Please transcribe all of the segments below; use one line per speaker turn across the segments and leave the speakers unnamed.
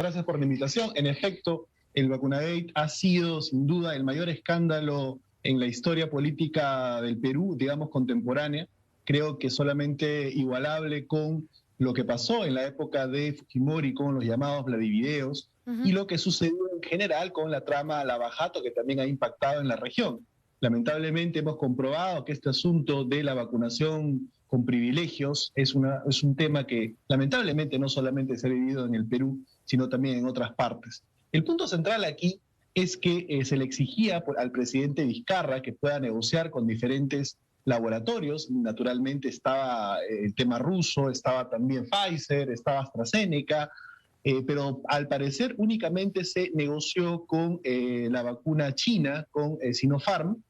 gracias por la invitación. En efecto, el Vacunagate ha sido sin duda el mayor escándalo en la historia política del Perú, digamos contemporánea. Creo que solamente igualable con lo que pasó en la época de Fujimori con los llamados Vladivideos y lo que sucedió en general con la trama Lava Jato, que también ha impactado en la región. Lamentablemente hemos comprobado que este asunto de la vacunación con privilegios es un tema que lamentablemente no solamente se ha vivido en el Perú, sino también en otras partes. El punto central aquí es que se le exigía al presidente Vizcarra que pueda negociar con diferentes laboratorios. Naturalmente estaba el tema ruso, estaba también Pfizer, estaba AstraZeneca, pero al parecer únicamente se negoció con la vacuna china, con Sinopharm,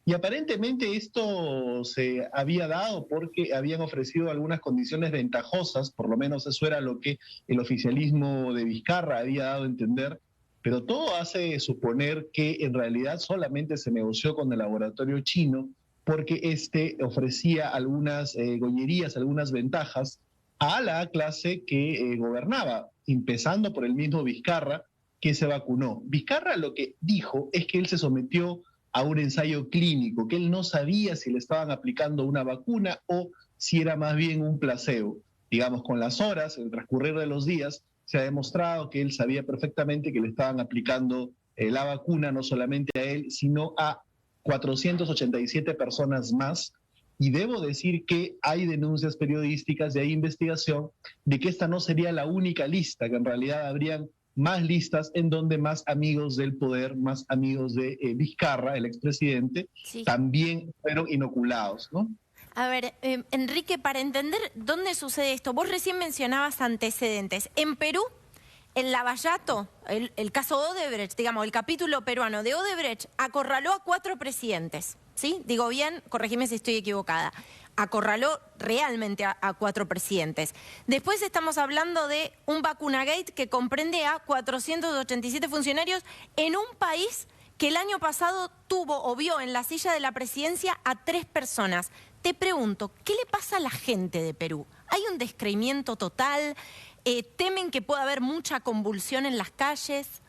y aparentemente esto se había dado porque habían ofrecido algunas condiciones ventajosas, por lo menos eso era lo que el oficialismo de Vizcarra había dado a entender, pero todo hace suponer que en realidad solamente se negoció con el laboratorio chino porque este ofrecía algunas gollerías, algunas ventajas a la clase que gobernaba, empezando por el mismo Vizcarra, que se vacunó. Vizcarra lo que dijo es que él se sometió a un ensayo clínico, que él no sabía si le estaban aplicando una vacuna o si era más bien un placebo. Digamos, con las horas, el transcurrir de los días, se ha demostrado que él sabía perfectamente que le estaban aplicando la vacuna no solamente a él, sino a 487 personas más. Y debo decir que hay denuncias periodísticas y hay investigación de que esta no sería la única lista, que en realidad habrían más listas en donde más amigos del poder, más amigos de Vizcarra, el expresidente, sí, también fueron inoculados, ¿no?
A ver, Enrique, para entender dónde sucede esto, vos recién mencionabas antecedentes. En Perú, en Lavallato, el caso Odebrecht, digamos, el capítulo peruano de Odebrecht, acorraló a 4 presidentes, ¿sí? Digo bien, corregime si estoy equivocada. Acorraló realmente a 4 presidentes. Después estamos hablando de un Vacunagate que comprende a 487 funcionarios en un país que el año pasado tuvo o vio en la silla de la presidencia a 3 personas. Te pregunto, ¿qué le pasa a la gente de Perú? ¿Hay un descreimiento total? ¿Temen que pueda haber mucha convulsión en las calles?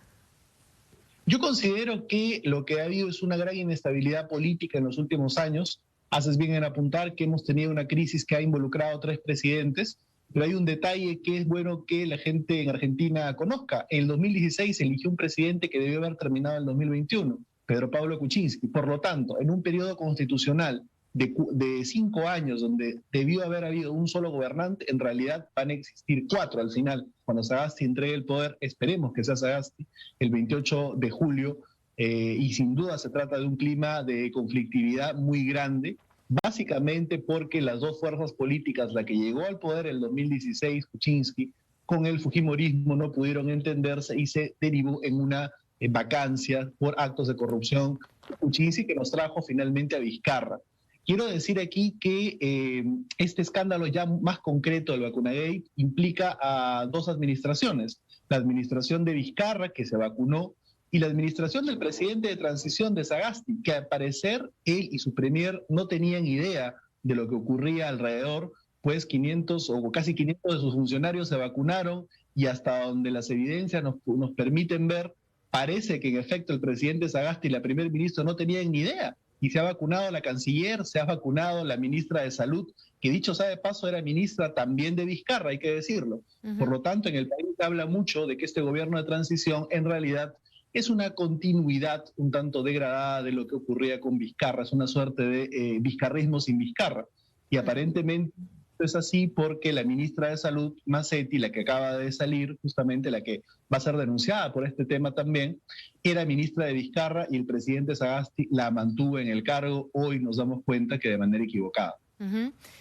Yo considero que lo que ha habido es una gran inestabilidad política en los últimos años. Haces bien en apuntar que hemos tenido una crisis que ha involucrado a 3 presidentes, pero hay un detalle que es bueno que la gente en Argentina conozca. En el 2016 se eligió un presidente que debió haber terminado en el 2021, Pedro Pablo Kuczynski. Por lo tanto, en un periodo constitucional de 5 años donde debió haber habido un solo gobernante, en realidad van a existir 4 al final. Cuando Sagasti entregue el poder, esperemos que sea Sagasti, el 28 de julio, y sin duda se trata de un clima de conflictividad muy grande, básicamente porque las 2 fuerzas políticas, la que llegó al poder en el 2016, Kuczynski, con el fujimorismo no pudieron entenderse y se derivó en una vacancia por actos de corrupción Kuczynski que nos trajo finalmente a Vizcarra. Quiero decir aquí que este escándalo ya más concreto del Vacunagate implica a 2 administraciones, la administración de Vizcarra, que se vacunó, y la administración del presidente de transición de Sagasti, que al parecer él y su premier no tenían idea de lo que ocurría alrededor, pues 500 o casi 500 de sus funcionarios se vacunaron y hasta donde las evidencias nos permiten ver, parece que en efecto el presidente Sagasti y la primer ministra no tenían ni idea. Y se ha vacunado la canciller, se ha vacunado la ministra de Salud, que dicho sea de paso era ministra también de Vizcarra, hay que decirlo. Por lo tanto, en el país se habla mucho de que este gobierno de transición en realidad es una continuidad un tanto degradada de lo que ocurría con Vizcarra, es una suerte de vizcarrismo sin Vizcarra. Y aparentemente es así porque la ministra de Salud, Macetti, la que acaba de salir, justamente la que va a ser denunciada por este tema también, era ministra de Vizcarra y el presidente Sagasti la mantuvo en el cargo. Hoy nos damos cuenta que de manera equivocada.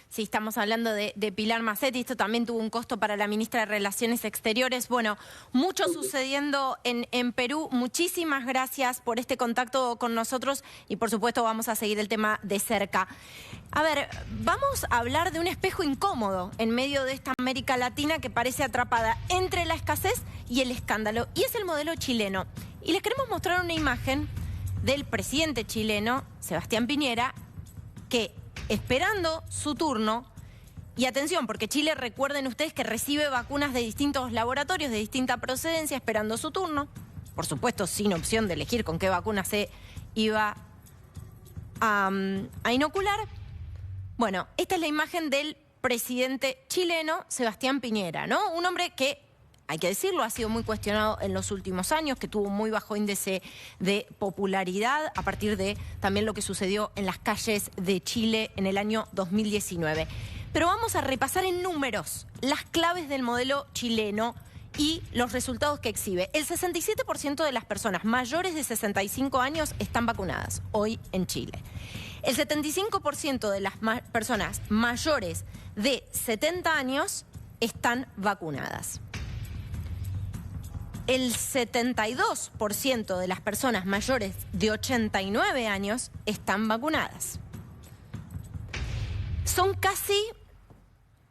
Sí, estamos hablando de Pilar Macetti. Esto también tuvo un costo para la ministra de Relaciones Exteriores. Bueno, mucho sucediendo en Perú. Muchísimas gracias por este contacto con nosotros y por supuesto vamos a seguir el tema de cerca. A ver, vamos a hablar de un espejo incómodo en medio de esta América Latina que parece atrapada entre la escasez y el escándalo, y es el modelo chileno. Y les queremos mostrar una imagen del presidente chileno, Sebastián Piñera, que esperando su turno, Y atención, porque Chile, recuerden ustedes que recibe vacunas de distintos laboratorios, de distinta procedencia, esperando su turno. Por supuesto, sin opción de elegir con qué vacuna se iba a inocular. Bueno, esta es la imagen del presidente chileno, Sebastián Piñera, ¿no? Un hombre que, hay que decirlo, ha sido muy cuestionado en los últimos años, que tuvo muy bajo índice de popularidad a partir de también lo que sucedió en las calles de Chile en el año 2019. Pero vamos a repasar en números las claves del modelo chileno y los resultados que exhibe. El 67% de las personas mayores de 65 años están vacunadas hoy en Chile. El 75% de las personas mayores de 70 años están vacunadas. El 72% de las personas mayores de 89 años están vacunadas. Son casi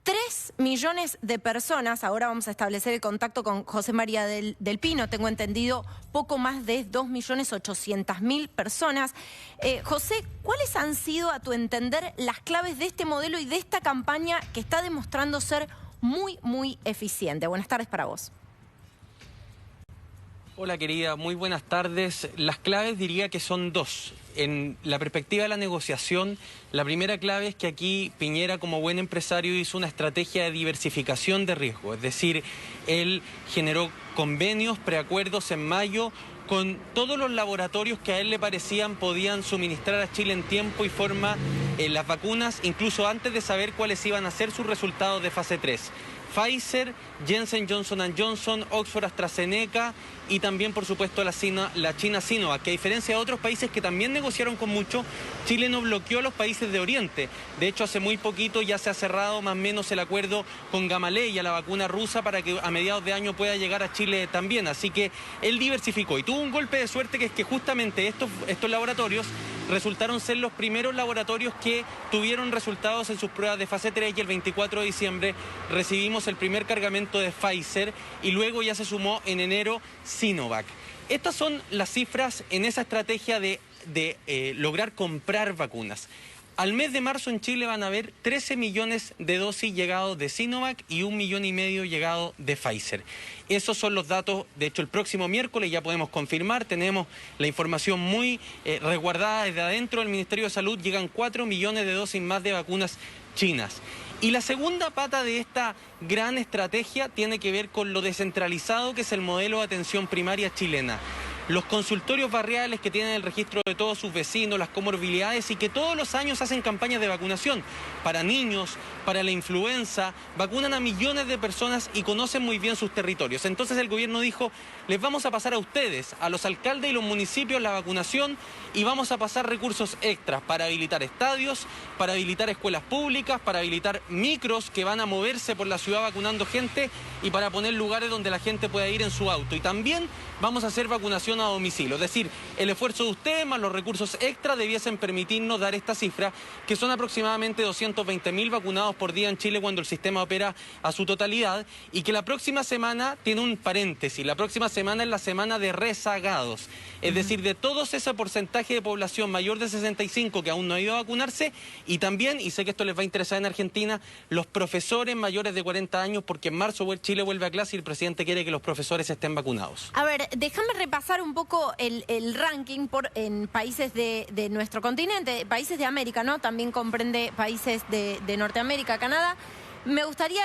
3 millones de personas, ahora vamos a establecer el contacto con José María del Pino, tengo entendido poco más de 2.800.000 personas. José, ¿cuáles han sido, a tu entender, las claves de este modelo y de esta campaña que está demostrando ser muy, muy eficiente? Buenas tardes para vos.
Hola querida, muy buenas tardes. Las claves diría que son dos. En la perspectiva de la negociación, la primera clave es que aquí Piñera, como buen empresario, hizo una estrategia de diversificación de riesgo. Es decir, él generó convenios, preacuerdos en mayo con todos los laboratorios que a él le parecían podían suministrar a Chile en tiempo y forma las vacunas, incluso antes de saber cuáles iban a ser sus resultados de fase 3. Pfizer, Janssen Johnson & Johnson, Oxford AstraZeneca y también, por supuesto, la China Sinovac, que a diferencia de otros países que también negociaron con mucho, Chile no bloqueó a los países de Oriente. De hecho, hace muy poquito ya se ha cerrado más o menos el acuerdo con Gamaleya, la vacuna rusa, para que a mediados de año pueda llegar a Chile también. Así que él diversificó y tuvo un golpe de suerte, que es que justamente estos laboratorios resultaron ser los primeros laboratorios que tuvieron resultados en sus pruebas de fase 3 y el 24 de diciembre recibimos el primer cargamento de Pfizer y luego ya se sumó en enero Sinovac. Estas son las cifras en esa estrategia de lograr comprar vacunas. Al mes de marzo en Chile van a haber 13 millones de dosis llegados de Sinovac y 1,5 millones llegados de Pfizer. Esos son los datos. De hecho, el próximo miércoles ya podemos confirmar, tenemos la información muy resguardada desde adentro del Ministerio de Salud, llegan 4 millones de dosis más de vacunas chinas. Y la segunda pata de esta gran estrategia tiene que ver con lo descentralizado que es el modelo de atención primaria chilena. Los consultorios barriales que tienen el registro de todos sus vecinos, las comorbilidades y que todos los años hacen campañas de vacunación para niños, para la influenza, vacunan a millones de personas y conocen muy bien sus territorios. Entonces el gobierno dijo, les vamos a pasar a ustedes, a los alcaldes y los municipios la vacunación y vamos a pasar recursos extras para habilitar estadios, para habilitar escuelas públicas, para habilitar micros que van a moverse por la ciudad vacunando gente y para poner lugares donde la gente pueda ir en su auto. Y también vamos a hacer vacunación a domicilio. Es decir, el esfuerzo de ustedes más los recursos extra debiesen permitirnos dar esta cifra, que son aproximadamente 220.000 vacunados por día en Chile cuando el sistema opera a su totalidad, y que la próxima semana tiene un paréntesis. La próxima semana es la semana de rezagados. Es decir, de todos ese porcentaje de población mayor de 65 que aún no ha ido a vacunarse, y también, y sé que esto les va a interesar en Argentina, los profesores mayores de 40 años, porque en marzo Chile vuelve a clase y el presidente quiere que los profesores estén vacunados.
A ver, déjame repasar un poco el ranking en países de nuestro continente, países de América, ¿no? También comprende países de Norteamérica, Canadá. Me gustaría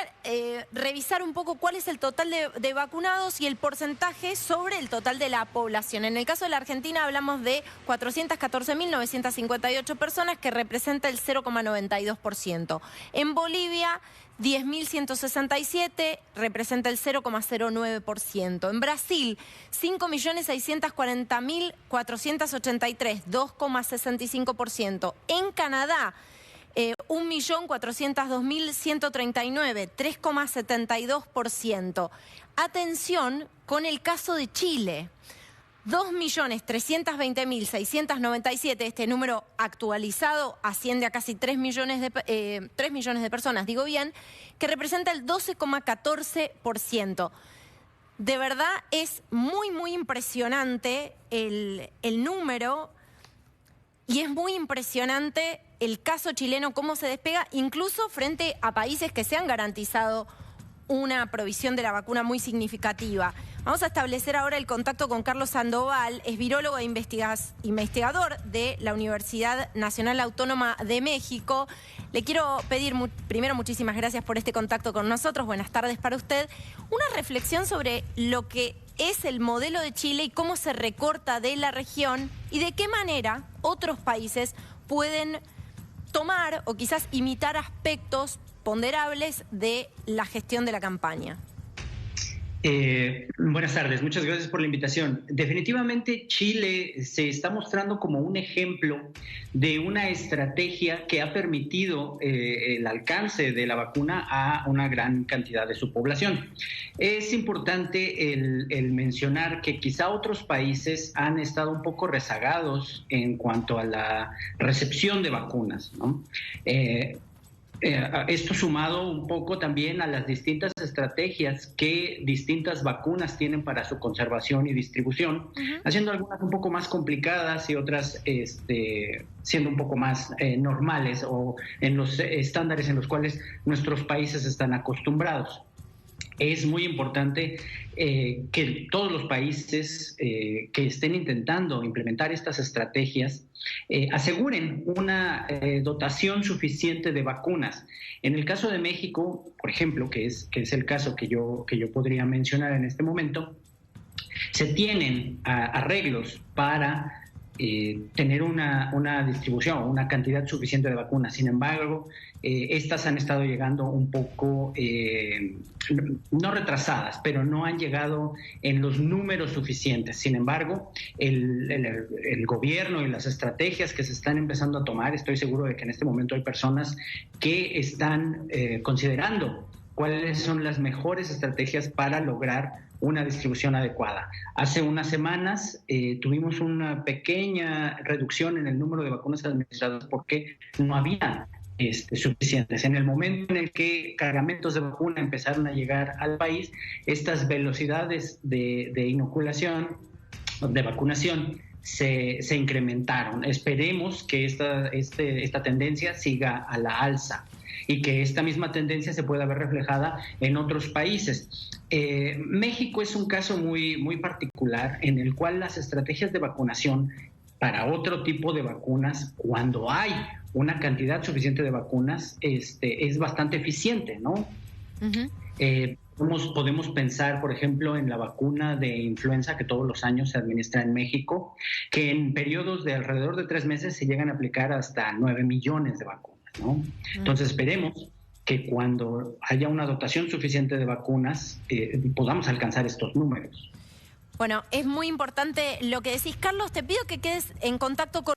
revisar un poco cuál es el total de vacunados y el porcentaje sobre el total de la población. En el caso de la Argentina hablamos de 414.958 personas, que representa el 0,92%. En Bolivia, 10.167, representa el 0,09%. En Brasil, 5.640.483, 2,65%. En Canadá, 1.402.139, 3,72%. Atención con el caso de Chile. 2.320.697, este número actualizado asciende a casi 3 millones de personas, digo bien, que representa el 12,14%. De verdad es muy, muy impresionante el número, y es muy impresionante el caso chileno, cómo se despega, incluso frente a países que se han garantizado una provisión de la vacuna muy significativa. Vamos a establecer ahora el contacto con Carlos Sandoval, es virólogo e investigador de la Universidad Nacional Autónoma de México. Le quiero pedir, primero, muchísimas gracias por este contacto con nosotros. Buenas tardes para usted. Una reflexión sobre lo que es el modelo de Chile y cómo se recorta de la región y de qué manera otros países pueden tomar o quizás imitar aspectos ponderables de la gestión de la campaña.
Buenas tardes, muchas gracias por la invitación. Definitivamente Chile se está mostrando como un ejemplo de una estrategia que ha permitido el alcance de la vacuna a una gran cantidad de su población. Es importante el mencionar que quizá otros países han estado un poco rezagados en cuanto a la recepción de vacunas, ¿no? Esto sumado un poco también a las distintas estrategias que distintas vacunas tienen para su conservación y distribución, haciendo algunas un poco más complicadas y otras siendo un poco más normales o en los estándares en los cuales nuestros países están acostumbrados. Es muy importante que todos los países que estén intentando implementar estas estrategias aseguren una dotación suficiente de vacunas. En el caso de México, por ejemplo, que es el caso que yo podría mencionar en este momento, se tienen arreglos para tener una distribución, una cantidad suficiente de vacunas. Sin embargo, estas han estado llegando un poco, no retrasadas, pero no han llegado en los números suficientes. Sin embargo, el gobierno y las estrategias que se están empezando a tomar, estoy seguro de que en este momento hay personas que están considerando cuáles son las mejores estrategias para lograr una distribución adecuada. Hace unas semanas tuvimos una pequeña reducción en el número de vacunas administradas porque no había suficientes. En el momento en el que cargamentos de vacuna empezaron a llegar al país, estas velocidades de inoculación, de vacunación, se incrementaron. Esperemos que esta tendencia siga a la alza y que esta misma tendencia se pueda ver reflejada en otros países. México es un caso muy, muy particular en el cual las estrategias de vacunación para otro tipo de vacunas, cuando hay una cantidad suficiente de vacunas, es bastante eficiente, ¿no? Podemos pensar, por ejemplo, en la vacuna de influenza que todos los años se administra en México, que en periodos de alrededor de 3 meses se llegan a aplicar hasta 9 millones de vacunas, ¿no? Entonces esperemos que cuando haya una dotación suficiente de vacunas podamos alcanzar estos números.
Bueno, es muy importante lo que decís. Carlos, te pido que quedes en contacto con